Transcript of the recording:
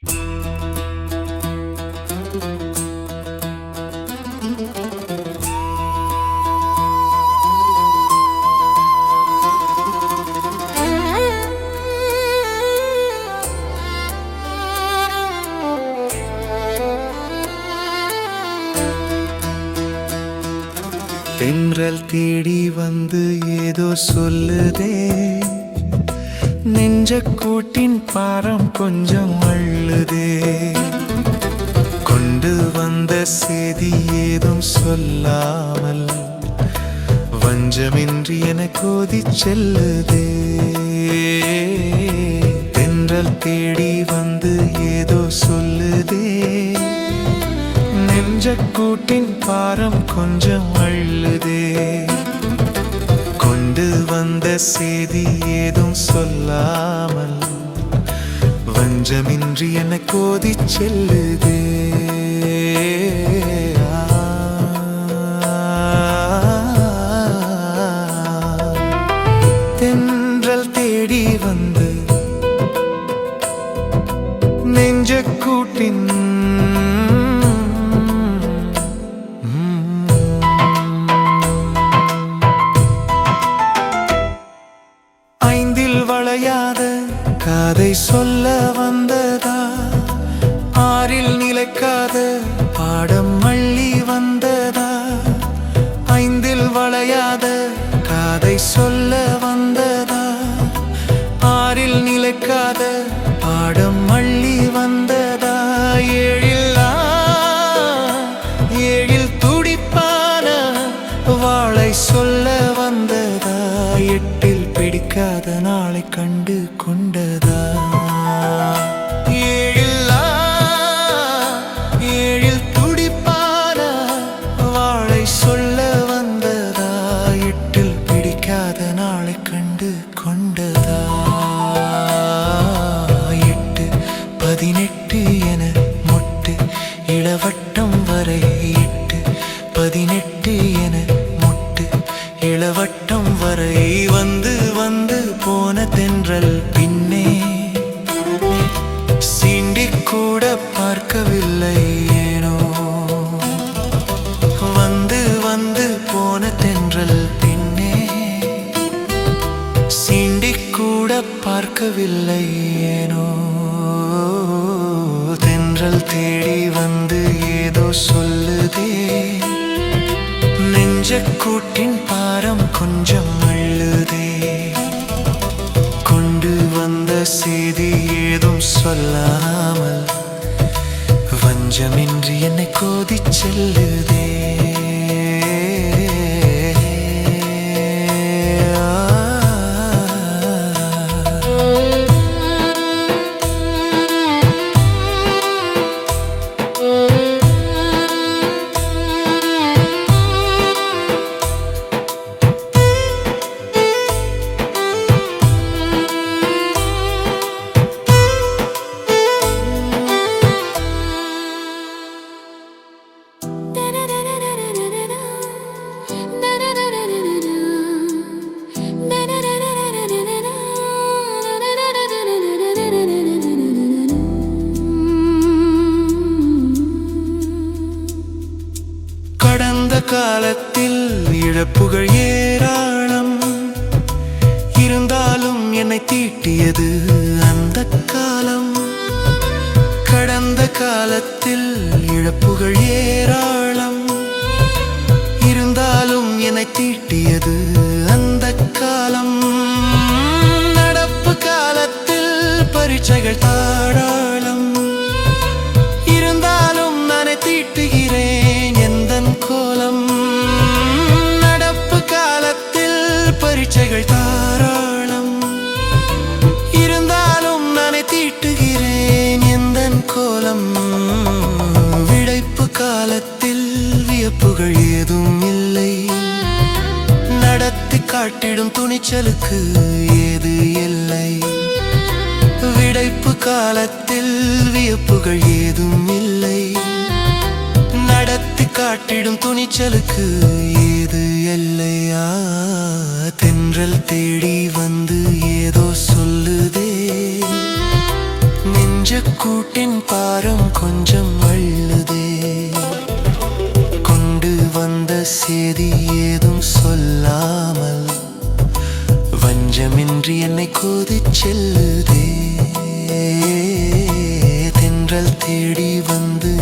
தென்றல் தேடி வந்து ஏதோ சொல்லுதே, நெஞ்ச கூட்டின் பாரம் கொஞ்சம் அள்ளுதே. கொண்டு வந்த செய்தி ஏதும் சொல்லாமல் வஞ்சமின்றி என கோதி செல்லுதே. தென்றல் தேடி வந்து ஏதோ சொல்லுதே, நெஞ்ச கூட்டின் பாரம் கொஞ்சம் அள்ளுதே. கொண்டு வந்த செய்தி ஏதும் சொல்லாமல் வஞ்சமின்றி என கோதி செல்லுதே. தென்றல் தேடி வந்து நெஞ்ச கூட்டின் வளையாத கதை சொல்ல வந்ததா, ஆறில் நிலைக்காத பாடம் அள்ளி வந்ததா. ஐந்தில் வளையாத கதை சொல்ல வந்ததா, ஆறில் நிலைக்காத பாடம் அள்ளி வந்ததா. ஏழில் துடிப்பான வாளை சொல்ல வந்ததா, எட்டில் பிடிக்காத நாளை கண்டு கொண்டதா. ஏழில் துடிப்பான வாளை சொல்ல வந்ததா, எட்டில் பிடிக்காத நாளை கண்டு கொண்டதா. 8 18 என மொட்டு இளவட்டம் வரை, 8 18 என மொட்டு இளவட்டம் வரை வந்து வந்து போன தென்றல் பின்னே சீண்டிக் கூட பார்க்கவில்லை ஏனோ. வந்து வந்து போன தென்றல் பின்னே சீண்டிக் கூட பார்க்கவில்லை ஏனோ. தென்றல் தேடி வந்து ஏதோ சொல்லுதே, நெஞ்ச கூட்டின் பாரம் கொஞ்சம் அள்ளுதே. கொண்டு வந்த செய்தி ஏதும் சொல்லாமல் வஞ்சமின்றி என்னை கோதி செல்லுதே. காலத்தில் இழப்புகள் ஏராளம் இருந்தாலும் என்னை தீட்டியது அந்த காலம். கடந்த காலத்தில் இழப்புகள் ஏராளம் இருந்தாலும் என்னை தீட்டியது அந்த காலம். நடப்பு காலத்தில் பரீட்சைகள் தாராளம் இருந்தாலும் நானே தீட்டுகிறேன் எந்தன் கோலம். நடப்பு காலத்தில் பரீட்சைகள் தாராளம் இருந்தாலும் நானே தீட்டுகிறேன் எந்தன் கோலம். விடைப்பு காலத்தில் வியப்புகள் ஏதும் இல்லை, நடத்தி காட்டிடும் துணிச்சலுக்கு ஏது இல்லை. விடைப்பு காலத்தில் வியப்புகள் ஏதும் இல்லை, நடத்தி காட்டிடும் துணிச்சலுக்கு ஏது எல்லையா. தென்றல் தேடி வந்து ஏதோ சொல்லுதே, நெஞ்ச கூட்டின் பாரம் கொஞ்சம் அள்ளுதே. கொண்டு வந்த செய்தி ஏதும் சொல்லாமல் வஞ்சமின்றி என்னை கோதிச் செல்லுதே. தென்றல் தேடி வந்து